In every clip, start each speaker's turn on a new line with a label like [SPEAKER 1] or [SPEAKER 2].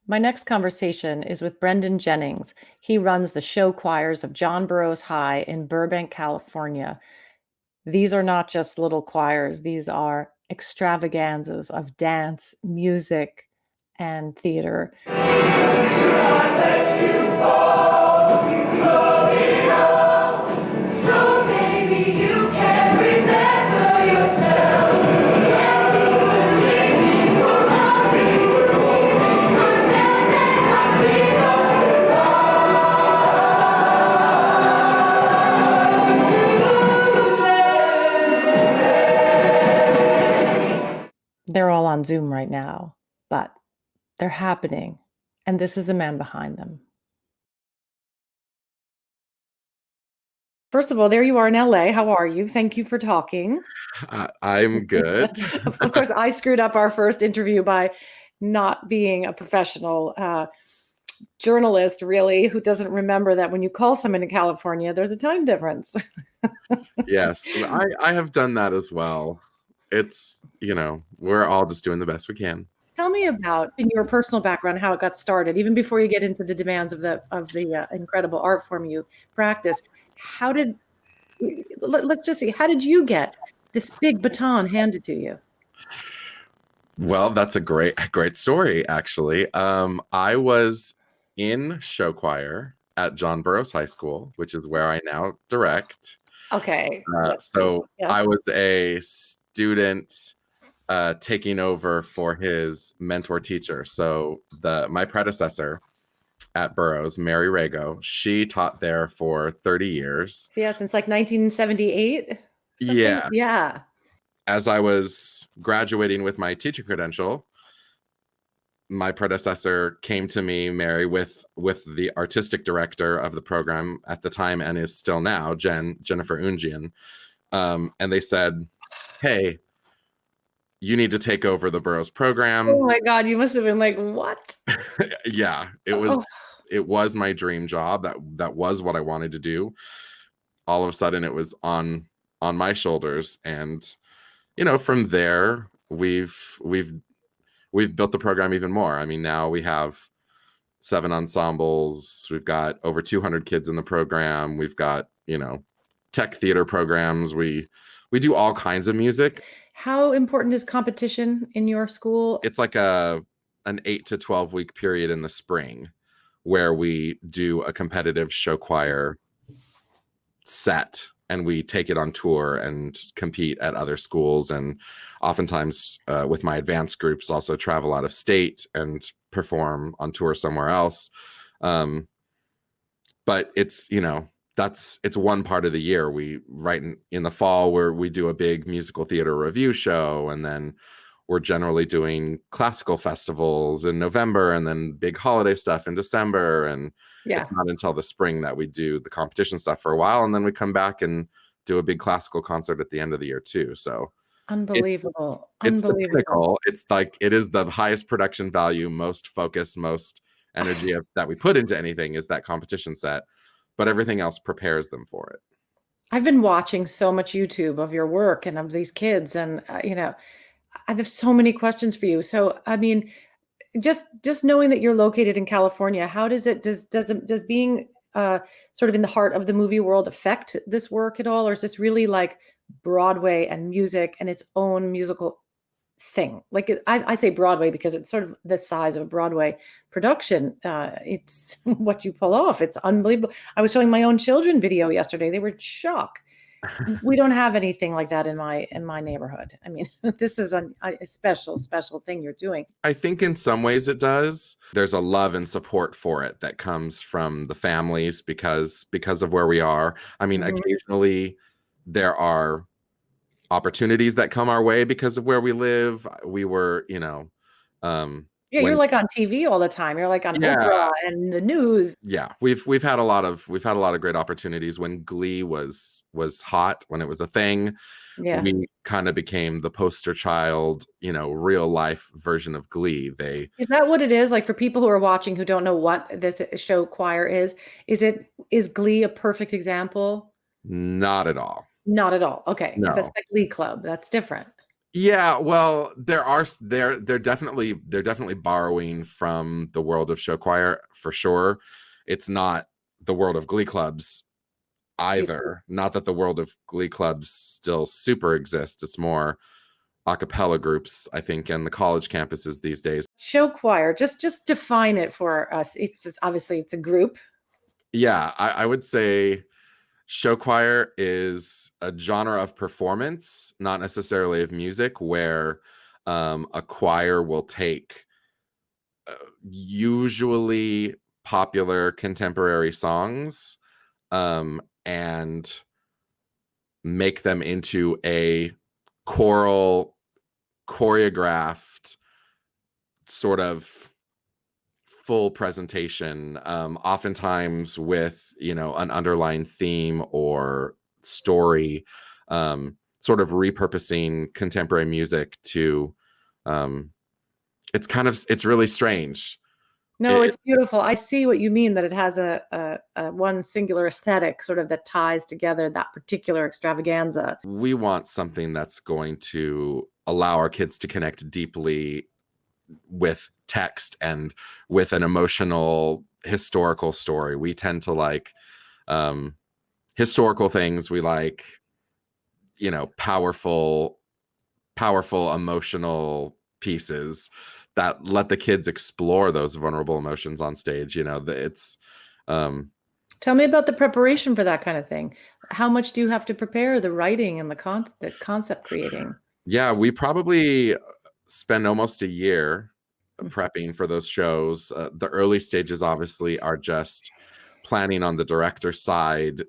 [SPEAKER 1] My next conversation is with Brendan Jennings. He runs the show choirs of John Burroughs High in Burbank, California. These are not just little choirs, these are extravaganzas of dance, music, and theater. So maybe you can remember yourself. They're all on Zoom right now, but they're happening, and this is the man behind them. First of all, there you are in LA. How are you? Thank you for talking.
[SPEAKER 2] I'm good.
[SPEAKER 1] Of course, I screwed up our first interview by not being a professional journalist, really, who doesn't remember that when you call someone in California, there's a time difference.
[SPEAKER 2] Yes, I have done that as well. It's, we're all just doing the best we can.
[SPEAKER 1] Tell me about in your personal background how it got started, even before you get into the demands of the incredible art form you practice. Let's just see, how did you get this big baton handed to you?
[SPEAKER 2] Well, that's a great story, actually. I was in show choir at John Burroughs High School, which is where I now direct.
[SPEAKER 1] Okay.
[SPEAKER 2] So I was a student taking over for his mentor teacher. So my predecessor at Burroughs, Mary Rago, she taught there for 30 years.
[SPEAKER 1] Yeah, since like 1978.
[SPEAKER 2] Yes.
[SPEAKER 1] Yeah.
[SPEAKER 2] As I was graduating with my teacher credential, my predecessor came to me, Mary, with the artistic director of the program at the time and is still now, Jennifer Unjian. And they said, hey, you need to take over the Burroughs program.
[SPEAKER 1] Oh my God, you must have been like, what?
[SPEAKER 2] Yeah, it was my dream job. That was what I wanted to do. All of a sudden it was on my shoulders. And, from there, we've built the program even more. I mean, now we have 7 ensembles. We've got over 200 kids in the program. We've got, tech theater programs. We do all kinds of music.
[SPEAKER 1] How important is competition in your school?
[SPEAKER 2] It's like an 8 to 12 week period in the spring where we do a competitive show choir set and we take it on tour and compete at other schools, and oftentimes with my advanced groups also travel out of state and perform on tour somewhere else. But it's it's one part of the year. We right in the fall where we do a big musical theater review show, and then we're generally doing classical festivals in November and then big holiday stuff in December. And it's not until the spring that we do the competition stuff for a while. And then we come back and do a big classical concert at the end of the year too. So
[SPEAKER 1] unbelievable.
[SPEAKER 2] It's the pinnacle. It's like, it is the highest production value, most focus, most energy that we put into anything is that competition set, but everything else prepares them for it.
[SPEAKER 1] I've been watching so much YouTube of your work and of these kids, and I have so many questions for you. So, I mean, just knowing that you're located in California, how does being sort of in the heart of the movie world affect this work at all? Or is this really like Broadway and music and its own musical thing? Like I say Broadway because it's sort of the size of a Broadway production. It's what you pull off. It's unbelievable. I was showing my own children video yesterday. They were in shock. We don't have anything like that in my neighborhood. I mean, this is a special thing you're doing.
[SPEAKER 2] I think in some ways it does. There's a love and support for it that comes from the families because of where we are. I mean, occasionally there are opportunities that come our way because of where we live. We were,
[SPEAKER 1] you're like on TV all the time. You're like on Oprah and the news.
[SPEAKER 2] Yeah, we've had a lot of great opportunities. When Glee was hot, when it was a thing, we kind of became the poster child, real life version of Glee.
[SPEAKER 1] Is that what it is? Like, for people who are watching who don't know what this show choir is Glee a perfect example?
[SPEAKER 2] Not at all.
[SPEAKER 1] Not at all. Okay,
[SPEAKER 2] no.
[SPEAKER 1] That's the Glee Club. That's different.
[SPEAKER 2] Yeah, well, they're definitely borrowing from the world of show choir for sure. It's not the world of glee clubs either. Not that the world of glee clubs still super exists. It's more a cappella groups, I think, in the college campuses these days.
[SPEAKER 1] Show choir, just define it for us. It's just obviously it's a group.
[SPEAKER 2] Yeah, I would say show choir is a genre of performance, not necessarily of music, where a choir will take uh, usually popular contemporary songs and make them into a choral, choreographed sort of full presentation, oftentimes with an underlying theme or story, sort of repurposing contemporary music to. Um, it's really strange.
[SPEAKER 1] No,
[SPEAKER 2] It,
[SPEAKER 1] it's beautiful. I see what you mean, that it has a one singular aesthetic sort of that ties together that particular extravaganza.
[SPEAKER 2] we want something that's going to allow our kids to connect deeply with text and with an emotional historical story. We tend to like um, historical things. We like, powerful emotional pieces that let the kids explore those vulnerable emotions on stage. It's um,
[SPEAKER 1] Tell me about the preparation for that kind of thing. How much do you have to prepare the writing and the concept creating?
[SPEAKER 2] yeah, we probably spend almost a year
[SPEAKER 1] Mm.
[SPEAKER 2] prepping for those shows. The early stages obviously are just planning on the director side,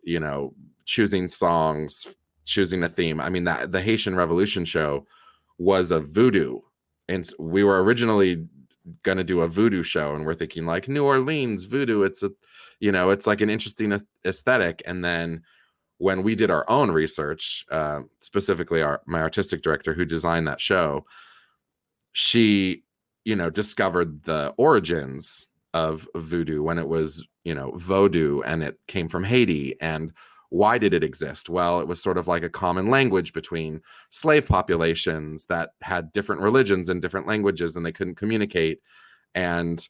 [SPEAKER 2] choosing songs, choosing a theme. I mean, that the Haitian Revolution show was a voodoo, and we were originally going to do a voodoo show, and we're thinking like New Orleans voodoo. It's like an interesting aesthetic. And then when we did our own research, specifically my artistic director who designed that show, she, discovered the origins of voodoo when it was, Vodou, and it came from Haiti. And why did it exist? Well, it was sort of like a common language between slave populations that had different religions and different languages, and they couldn't communicate. And,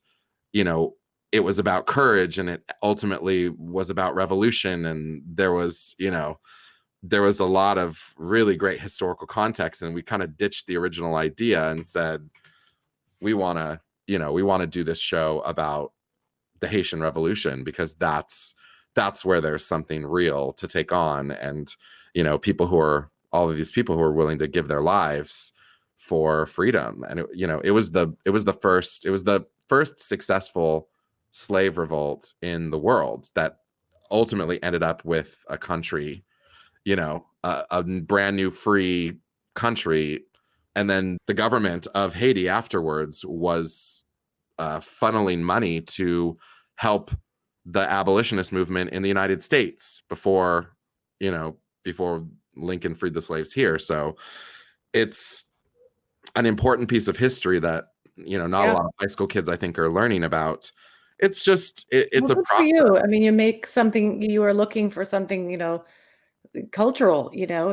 [SPEAKER 2] you know, it was about courage, and it ultimately was about revolution. And there was a lot of really great historical context, and we kind of ditched the original idea and said, we want to do this show about the Haitian Revolution, because that's where there's something real to take on. And all of these people who are willing to give their lives for freedom. And it was the first successful slave revolt in the world that ultimately ended up with a country, a brand new free country. And then the government of Haiti afterwards was funneling money to help the abolitionist movement in the United States before Lincoln freed the slaves here. So it's an important piece of history that not a
[SPEAKER 1] Yeah.
[SPEAKER 2] lot of high school kids, I think, are learning about. It's just it's
[SPEAKER 1] Well,
[SPEAKER 2] a
[SPEAKER 1] good for
[SPEAKER 2] process.
[SPEAKER 1] you. I mean, you make something, you are looking for something, cultural,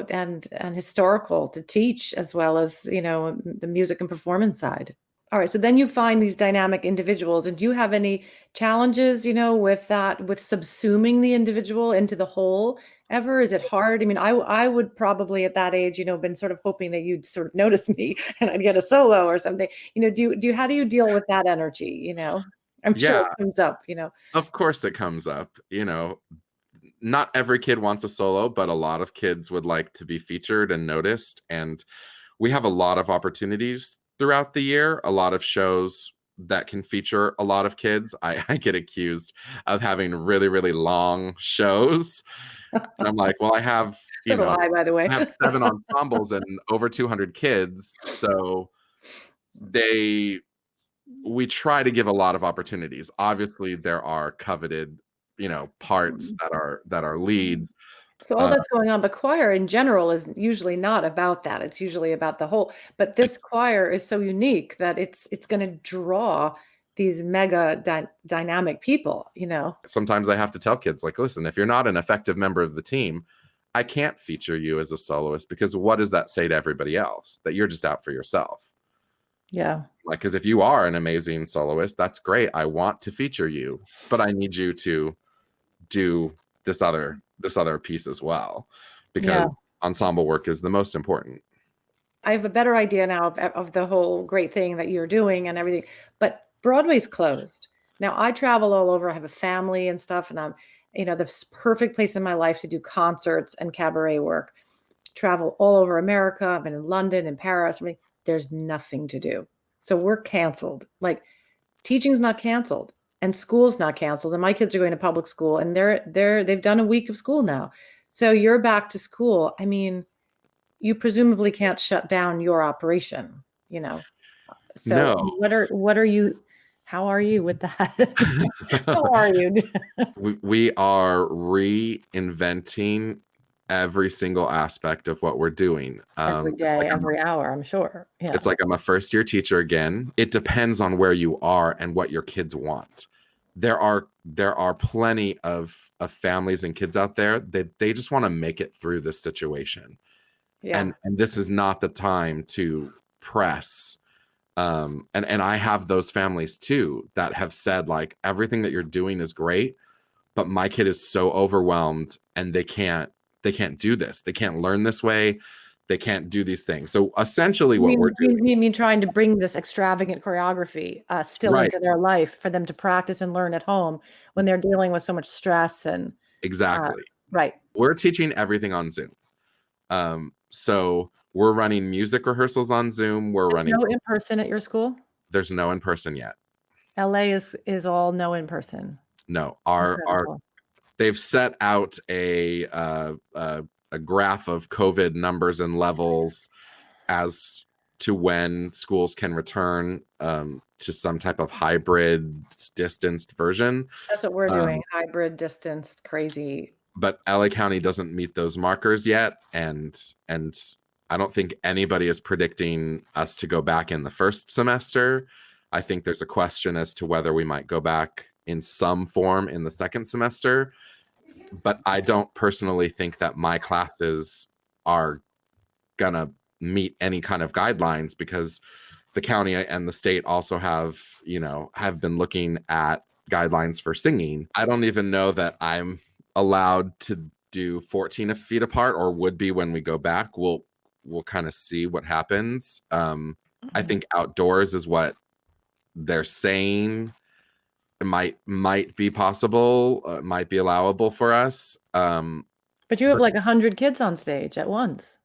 [SPEAKER 1] and historical to teach, as well as, the music and performance side. All right. So then you find these dynamic individuals. And do you have any challenges, with that, with subsuming the individual into the whole ever? Is it hard? I mean, I would probably at that age, been sort of hoping that you'd sort of notice me and I'd get a solo or something. How do you deal with that energy? I'm sure
[SPEAKER 2] Yeah,
[SPEAKER 1] it comes up,
[SPEAKER 2] of course it comes up. Not every kid wants a solo, but a lot of kids would like to be featured and noticed. And we have a lot of opportunities throughout the year, a lot of shows that can feature a lot of kids. I get accused of having really, really long shows. And I'm like, well,
[SPEAKER 1] So do I, by the way.
[SPEAKER 2] I have 7 ensembles and over 200 kids. So they we try to give a lot of opportunities. Obviously, there are coveted, parts that are leads.
[SPEAKER 1] So all
[SPEAKER 2] Uh,
[SPEAKER 1] that's going on, but choir in general is usually not about that. It's usually about the whole. But this
[SPEAKER 2] it's
[SPEAKER 1] choir is so unique that it's going to draw these mega dynamic people.
[SPEAKER 2] Sometimes I have to tell kids, like, listen, if you're not an effective member of the team, I can't feature you as a soloist, because what does that say to everybody else? That you're just out for yourself.
[SPEAKER 1] Yeah.
[SPEAKER 2] Like, because if you are an amazing soloist, that's great. I want to feature you, but I need you to do this other piece as well,
[SPEAKER 1] Yeah.
[SPEAKER 2] because ensemble work is the most important.
[SPEAKER 1] I have a better idea now of the whole great thing that you're doing and everything. But Broadway's closed. Now I travel all over. I have a family and stuff, and I'm, the perfect place in my life to do concerts and cabaret work. Travel all over America. I've been in London and Paris. I mean, there's nothing to do. So we're canceled. Like, teaching's not canceled and school's not canceled. And my kids are going to public school, and they've done a week of school now. So you're back to school. I mean, you presumably can't shut down your operation, you know. So
[SPEAKER 2] No.
[SPEAKER 1] what are you, how are you with that? How are you?
[SPEAKER 2] we are reinventing every single aspect of what we're doing.
[SPEAKER 1] Every
[SPEAKER 2] It's
[SPEAKER 1] day,
[SPEAKER 2] like
[SPEAKER 1] every hour, I'm sure. Yeah.
[SPEAKER 2] I'm a first year teacher again. It depends on where you are and what your kids want. There are plenty of families and kids out there that they just want to make it through this situation.
[SPEAKER 1] Yeah.
[SPEAKER 2] And this is not the time to press. And I have those families too that have said, like, everything that you're doing is great, but my kid is so overwhelmed and they can't do this. They can't learn this way. They can't do these things. So essentially what we're doing,
[SPEAKER 1] You mean trying to bring this extravagant choreography still
[SPEAKER 2] right,
[SPEAKER 1] into their life for them to practice and learn at home when they're dealing with so much stress and
[SPEAKER 2] exactly.
[SPEAKER 1] right.
[SPEAKER 2] We're teaching everything on Zoom. So we're running music rehearsals on Zoom. We're running,
[SPEAKER 1] No in person at your school?
[SPEAKER 2] there's no in person yet.
[SPEAKER 1] LA is all no in person.
[SPEAKER 2] No, our
[SPEAKER 1] Incredible.
[SPEAKER 2] they've set out a graph of COVID numbers and levels as to when schools can return to some type of hybrid distanced version.
[SPEAKER 1] That's what we're doing. Hybrid, distanced, crazy.
[SPEAKER 2] But LA County doesn't meet those markers yet, and I don't think anybody is predicting us to go back in the first semester. I think there's a question as to whether we might go back in some form in the second semester. But I don't personally think that my classes are gonna meet any kind of guidelines, because the county and the state also have been looking at guidelines for singing. I don't even know that I'm allowed to do 14 feet apart, or would be when we go back. We'll kind of see what happens. I think outdoors is what they're saying. It might be possible, might be allowable for us.
[SPEAKER 1] But you have like 100 kids on stage at once.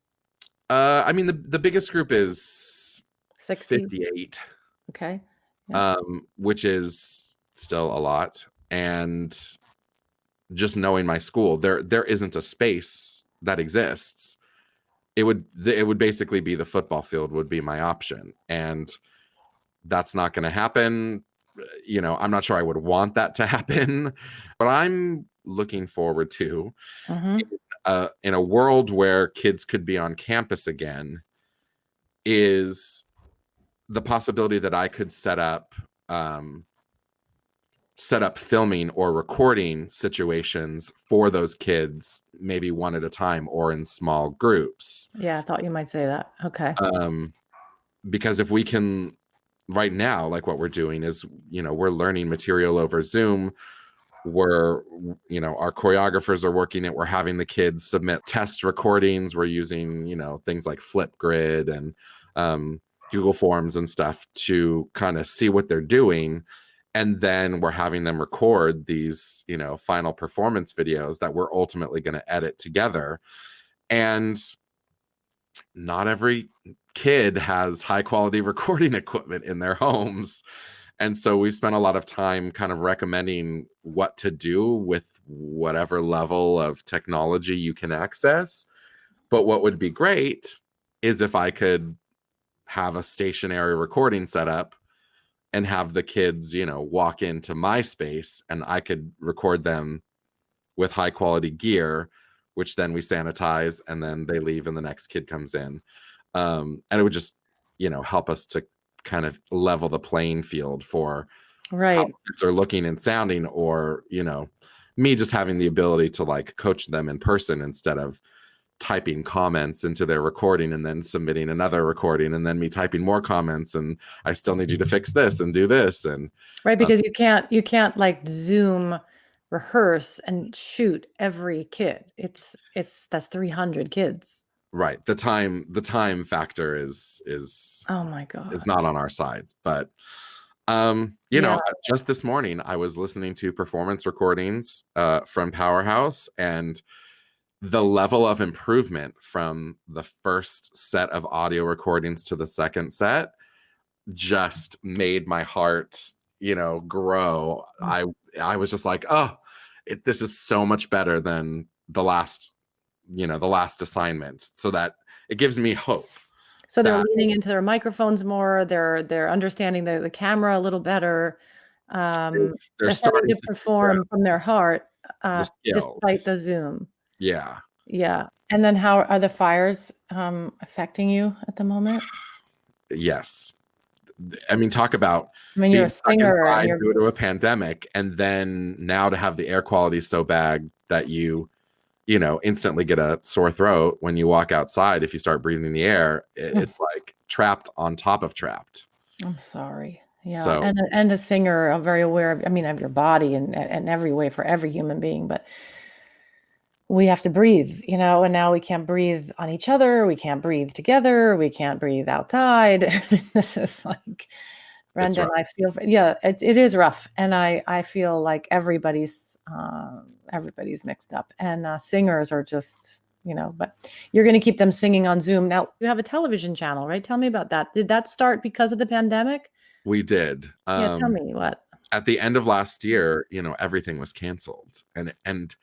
[SPEAKER 2] I mean, the biggest group is
[SPEAKER 1] 60.
[SPEAKER 2] 58.
[SPEAKER 1] Okay. Yeah.
[SPEAKER 2] Which is still a lot. And just knowing my school, there isn't a space that exists. It would basically be the football field would be my option, and that's not going to happen. I'm not sure I would want that to happen, but I'm looking forward to in a world where kids could be on campus again, is the possibility that I could set up filming or recording situations for those kids, maybe one at a time or in small groups.
[SPEAKER 1] Yeah, I thought you might say that. Okay.
[SPEAKER 2] Because if we can, right now, like what we're doing is, we're learning material over Zoom. Our choreographers are working it. We're having the kids submit test recordings. We're using, things like Flipgrid and Google Forms and stuff to kind of see what they're doing. And then we're having them record these, final performance videos that we're ultimately going to edit together. And not every kid has high quality recording equipment in their homes. And so we spent a lot of time kind of recommending what to do with whatever level of technology you can access. But what would be great is if I could have a stationary recording setup and have the kids, walk into my space, and I could record them with high quality gear, which then we sanitize, and then they leave and the next kid comes in. And it would just, help us to kind of level the playing field for how kids are looking and sounding, or, me just having the ability to like coach them in person instead of typing comments into their recording and then submitting another recording, and then me typing more comments, and I still need you to fix this and do this. And
[SPEAKER 1] Right, because you can't like Zoom rehearse and shoot every kid. That's 300 kids.
[SPEAKER 2] right, the time factor is
[SPEAKER 1] Oh my God.
[SPEAKER 2] not on our sides. But
[SPEAKER 1] Yeah.
[SPEAKER 2] just this morning I was listening to performance recordings from Powerhouse, and the level of improvement from the first set of audio recordings to the second set just made my heart, grow. I was just like, oh, this is so much better than the last assignment, so that it gives me hope.
[SPEAKER 1] So they're
[SPEAKER 2] That
[SPEAKER 1] leaning into their microphones more. They're understanding the camera a little better.
[SPEAKER 2] they're
[SPEAKER 1] They're starting
[SPEAKER 2] starting
[SPEAKER 1] to
[SPEAKER 2] to figure out
[SPEAKER 1] perform from their heart,
[SPEAKER 2] the
[SPEAKER 1] despite
[SPEAKER 2] skills.
[SPEAKER 1] the Zoom.
[SPEAKER 2] Yeah.
[SPEAKER 1] Yeah. And then how are the fires affecting you at the moment?
[SPEAKER 2] Yes. I mean, talk about
[SPEAKER 1] I mean, you're
[SPEAKER 2] being
[SPEAKER 1] a
[SPEAKER 2] stuck
[SPEAKER 1] singer and
[SPEAKER 2] inside
[SPEAKER 1] you're
[SPEAKER 2] due to a pandemic, and then now to have the air quality so bad that instantly get a sore throat when you walk outside. If you start breathing the air, it's like trapped on top of trapped.
[SPEAKER 1] I'm sorry. Yeah.
[SPEAKER 2] So
[SPEAKER 1] And a singer, I'm very aware of, I mean, of your body and every way for every human being, but we have to breathe, and now we can't breathe on each other. We can't breathe together. We can't breathe outside. This is like,
[SPEAKER 2] it's
[SPEAKER 1] Brendan,
[SPEAKER 2] rough.
[SPEAKER 1] I feel, yeah, it is rough. And I feel like everybody's mixed up, and singers are just, but you're going to keep them singing on Zoom. Now you have a television channel, right? Tell me about that. Did that start because of the pandemic?
[SPEAKER 2] We did.
[SPEAKER 1] Yeah. Tell me what.
[SPEAKER 2] At the end of last year, everything was canceled, and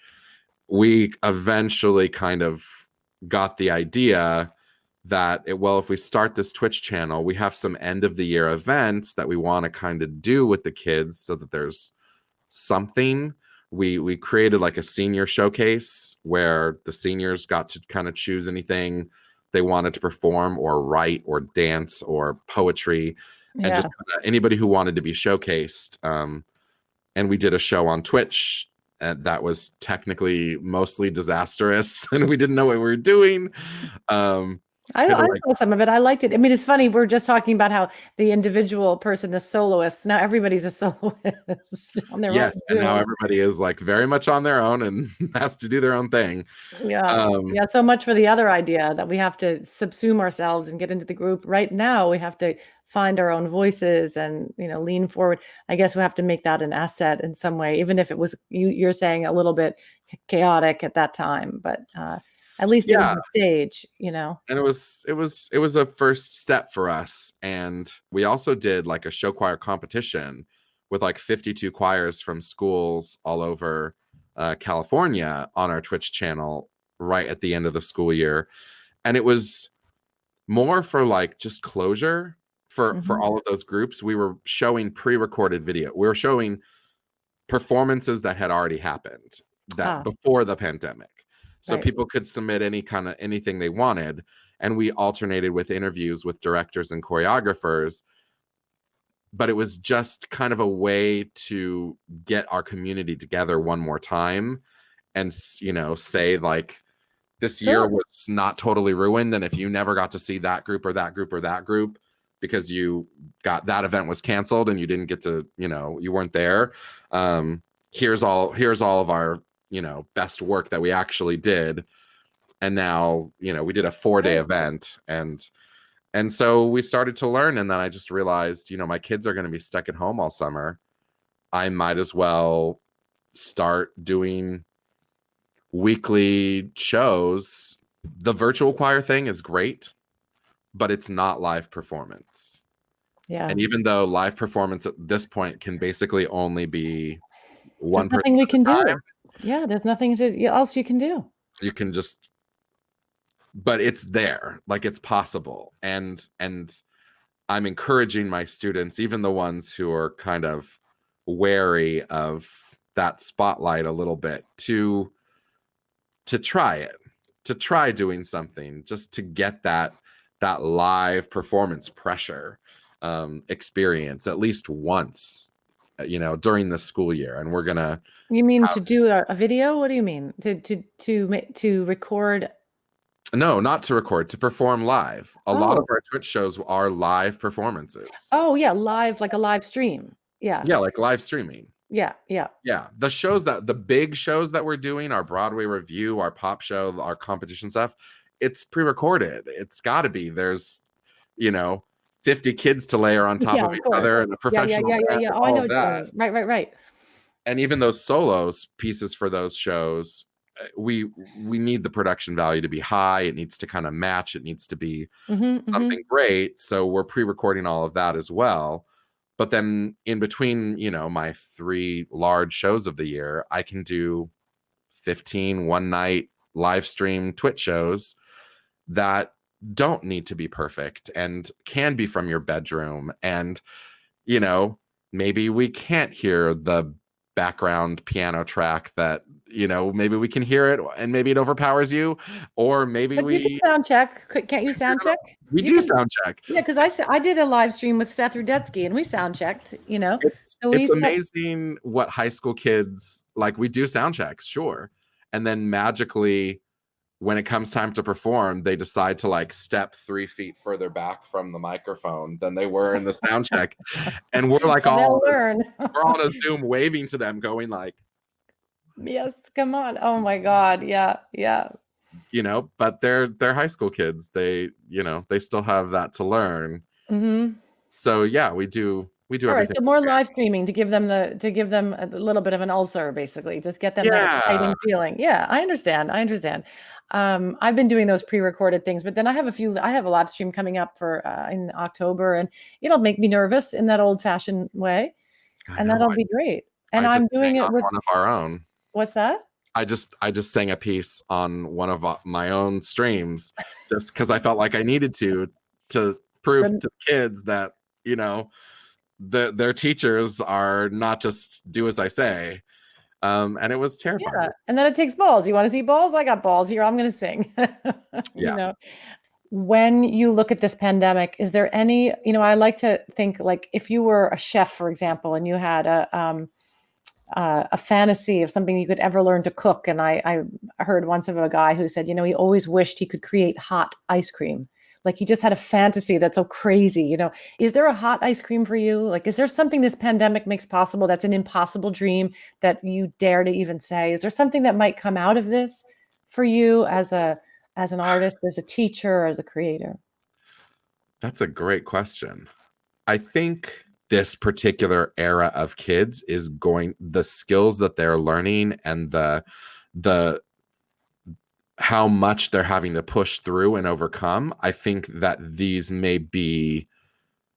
[SPEAKER 2] we eventually kind of got the idea that if we start this Twitch channel, we have some end of the year events that we want to kind of do with the kids, so that there's something. We created like a senior showcase where the seniors got to kind of choose anything they wanted to perform or write or dance or poetry, and
[SPEAKER 1] Yeah.
[SPEAKER 2] just anybody who wanted to be showcased. And we did a show on Twitch, and that was technically mostly disastrous, and we didn't know what we were doing.
[SPEAKER 1] I saw some of it. I liked it. I mean, it's funny. We're just talking about how the individual person, the soloist, now everybody's a soloist on their own
[SPEAKER 2] Yes, and now
[SPEAKER 1] Zoom.
[SPEAKER 2] everybody is like very much on their own and has to do their own thing.
[SPEAKER 1] Yeah. Yeah. So much for the other idea that we have to subsume ourselves and get into the group. Right now, we have to find our own voices and, lean forward. I guess we have to make that an asset in some way, even if it was, you're saying, a little bit chaotic at that time, but at least it was
[SPEAKER 2] Yeah,
[SPEAKER 1] a stage,
[SPEAKER 2] and it was a first step for us. And we also did like a show choir competition with like 52 choirs from schools all over California on our Twitch channel right at the end of the school year. And it was more for like just closure for all of those groups. We were showing pre-recorded video. We were showing performances that had already happened before the pandemic. So
[SPEAKER 1] Right.
[SPEAKER 2] people could submit anything they wanted, and we alternated with interviews with directors and choreographers. But it was just kind of a way to get our community together one more time, and say like, this year was not totally ruined, and if you never got to see that group or that group or that group because that event was canceled and you didn't get to, you weren't there, here's all of our best work that we actually did. And now we did a 4-day event, and so we started to learn. And then I just realized, my kids are going to be stuck at home all summer. I might as well start doing weekly shows. The virtual choir thing is great, but it's not live performance.
[SPEAKER 1] Yeah.
[SPEAKER 2] And even though live performance at this point can basically only be one
[SPEAKER 1] There's
[SPEAKER 2] person
[SPEAKER 1] nothing we
[SPEAKER 2] at
[SPEAKER 1] can
[SPEAKER 2] a
[SPEAKER 1] do.
[SPEAKER 2] time,
[SPEAKER 1] Yeah, there's nothing else you can do.
[SPEAKER 2] you can just, but it's there, like it's possible. And I'm encouraging my students, even the ones who are kind of wary of that spotlight a little bit, to try it, to try doing something, just to get that live performance pressure experience at least once, during the school year. And we're gonna
[SPEAKER 1] You mean to do a video? What do you mean? To record
[SPEAKER 2] No, not to record, to perform live. A lot of
[SPEAKER 1] Oh.
[SPEAKER 2] our Twitch shows are live performances.
[SPEAKER 1] Oh, yeah, live, like a live stream. Yeah.
[SPEAKER 2] Yeah, like live streaming.
[SPEAKER 1] Yeah, yeah.
[SPEAKER 2] Yeah, the big shows that we're doing, our Broadway review, our pop show, our competition stuff, it's pre-recorded. It's got to be. There's, you know, 50 kids to layer on top
[SPEAKER 1] Yeah,
[SPEAKER 2] of
[SPEAKER 1] of
[SPEAKER 2] each
[SPEAKER 1] course.
[SPEAKER 2] other and a
[SPEAKER 1] Yeah, yeah,
[SPEAKER 2] professional
[SPEAKER 1] yeah, yeah,
[SPEAKER 2] band
[SPEAKER 1] yeah.
[SPEAKER 2] and
[SPEAKER 1] Oh, I
[SPEAKER 2] all
[SPEAKER 1] know
[SPEAKER 2] of
[SPEAKER 1] what you
[SPEAKER 2] that.
[SPEAKER 1] mean. Right, right, right.
[SPEAKER 2] And even those solos pieces for those shows, we need the production value to be high. It needs to kind of match. It needs to be
[SPEAKER 1] Mhm,
[SPEAKER 2] something
[SPEAKER 1] mhm.
[SPEAKER 2] great. So we're pre-recording all of that as well. But then in between, my 3 large shows of the year, I can do 15 one night live stream Twitch shows that don't need to be perfect and can be from your bedroom. And, you know, maybe we can't hear the background piano track that, maybe we can hear it and maybe it overpowers you, or maybe
[SPEAKER 1] But you can sound check. Can't you sound check?
[SPEAKER 2] we
[SPEAKER 1] You
[SPEAKER 2] do
[SPEAKER 1] can.
[SPEAKER 2] sound check.
[SPEAKER 1] Yeah, because I did a live stream with Seth Rudetsky and we sound checked, you know.
[SPEAKER 2] It's
[SPEAKER 1] So we
[SPEAKER 2] it's
[SPEAKER 1] said,
[SPEAKER 2] amazing what high school kids like. We do sound checks, sure, and then magically, when it comes time to perform, they decide to like step 3 feet further back from the microphone than they were in the sound check, and we're like
[SPEAKER 1] well, they'll
[SPEAKER 2] all
[SPEAKER 1] learn.
[SPEAKER 2] we're all on a Zoom waving to them, going like,
[SPEAKER 1] Yes, come on. Oh my God. Yeah, yeah.
[SPEAKER 2] but they're high school kids. They still have that to learn.
[SPEAKER 1] Mhm.
[SPEAKER 2] So yeah, we do
[SPEAKER 1] All right,
[SPEAKER 2] everything
[SPEAKER 1] so
[SPEAKER 2] we
[SPEAKER 1] more
[SPEAKER 2] can.
[SPEAKER 1] live streaming to give them a little bit of an ulcer, basically. Just get them that
[SPEAKER 2] Yeah.
[SPEAKER 1] exciting feeling. Yeah, I understand. I understand. I've been doing those pre-recorded things, but then I have a live stream coming up for in October, and it'll make me nervous in that old-fashioned way,
[SPEAKER 2] I
[SPEAKER 1] and
[SPEAKER 2] know.
[SPEAKER 1] that'll be great. And
[SPEAKER 2] I
[SPEAKER 1] I'm
[SPEAKER 2] just sang
[SPEAKER 1] doing it
[SPEAKER 2] on
[SPEAKER 1] with
[SPEAKER 2] one of our own.
[SPEAKER 1] what's that?
[SPEAKER 2] I just sang a piece on one of my own streams just because I felt like I needed to prove
[SPEAKER 1] The
[SPEAKER 2] to kids that you know their teachers are not just do as I say. And it was
[SPEAKER 1] Yeah,
[SPEAKER 2] terrifying.
[SPEAKER 1] and then it takes balls. You wanna see balls? I got balls here. I'm gonna sing. You
[SPEAKER 2] Yeah.
[SPEAKER 1] know? When you look at this pandemic, is there any, I like to think like if you were a chef, for example, and you had a fantasy of something you could ever learn to cook. And I heard once of a guy who said, he always wished he could create hot ice cream. Like he just had a fantasy that's so crazy. Is there a hot ice cream for you? Like, is there something this pandemic makes possible that's an impossible dream that you dare to even say? Is there something that might come out of this for you as an artist, as a teacher, as a creator?
[SPEAKER 2] That's a great question. I think this particular era of kids is the skills that they're learning and the how much they're having to push through and overcome. I think that these may be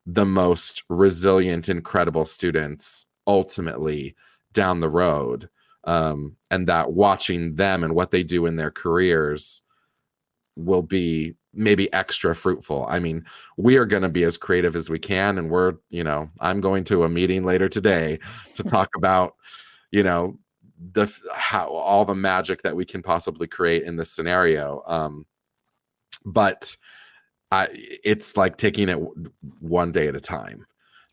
[SPEAKER 2] the most resilient, incredible students ultimately down the road. And that watching them and what they do in their careers will be maybe extra fruitful. I mean, we are going to be as creative as we can. And I'm going to a meeting later today to talk about, you know, how all the magic that we can possibly create in this scenario. But it's like taking it one day at a time.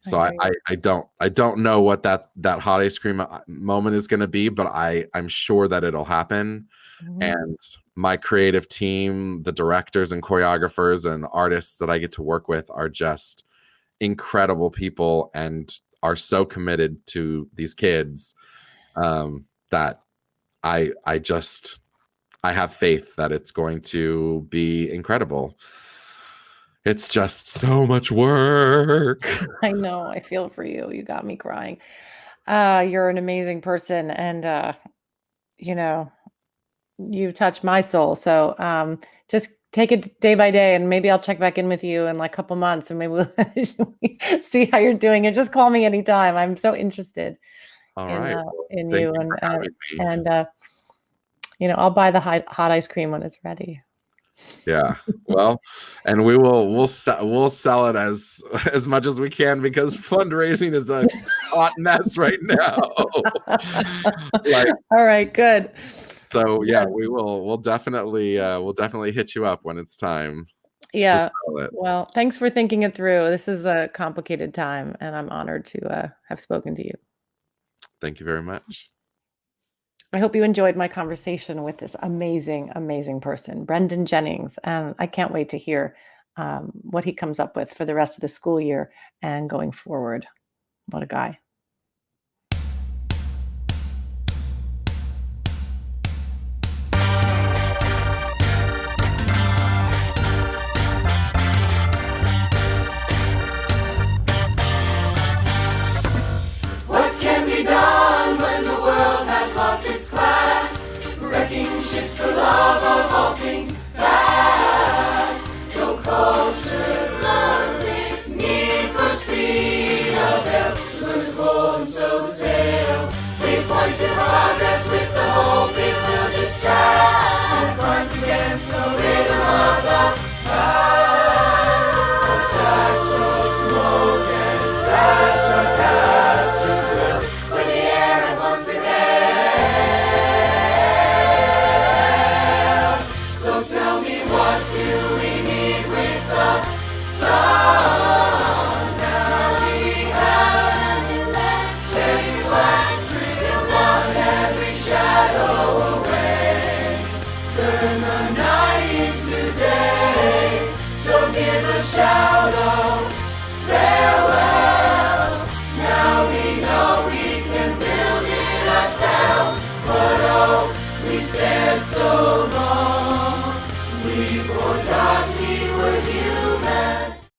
[SPEAKER 1] I
[SPEAKER 2] So
[SPEAKER 1] hear you.
[SPEAKER 2] I don't know what that hot ice cream moment is going to be, but I'm sure that it'll happen.
[SPEAKER 1] Mhm.
[SPEAKER 2] And my creative team, the directors and choreographers and artists that I get to work with are just incredible people and are so committed to these kids, that I have faith that it's going to be incredible. It's just so much work.
[SPEAKER 1] I know. I feel for you. You got me crying. You're an amazing person, and you know, you touch my soul. So just take it day by day, and maybe I'll check back in with you in like a couple months, and maybe we'll see how you're doing. And just call me anytime. I'm so interested
[SPEAKER 2] All right. Well,
[SPEAKER 1] in
[SPEAKER 2] thank
[SPEAKER 1] you,
[SPEAKER 2] you for having me.
[SPEAKER 1] and I'll buy the hot ice cream when it's ready.
[SPEAKER 2] Yeah. Well, and we'll sell it as much as we can because fundraising is a hot mess right now. Like,
[SPEAKER 1] All right, good.
[SPEAKER 2] so yeah,
[SPEAKER 1] Good.
[SPEAKER 2] we'll definitely hit you up when it's time to
[SPEAKER 1] Yeah.
[SPEAKER 2] sell it.
[SPEAKER 1] Well, thanks for thinking it through. This is a complicated time, and I'm honored to have spoken to you.
[SPEAKER 2] Thank you very much.
[SPEAKER 1] I hope you enjoyed my conversation with this amazing, amazing person, Brendan Jennings. And I can't wait to hear what he comes up with for the rest of the school year and going forward. What a guy.
[SPEAKER 3] What can be done when the world has lost its class? Wrecking ships for love of all things fast. No culture loves this need for speed avails. Swim the cold and show the sails. We point to progress with the hope it will distract. And crimes against the rhythm of the past. Our stars show smoke and flash our past trails. When the air at once prevails. So tell me, what do we need with the sun? Now we have an electric light to melt every shadow away. Turn the night into day. So give a shout of farewell. Now we know we can build it ourselves. But oh, we stand so long.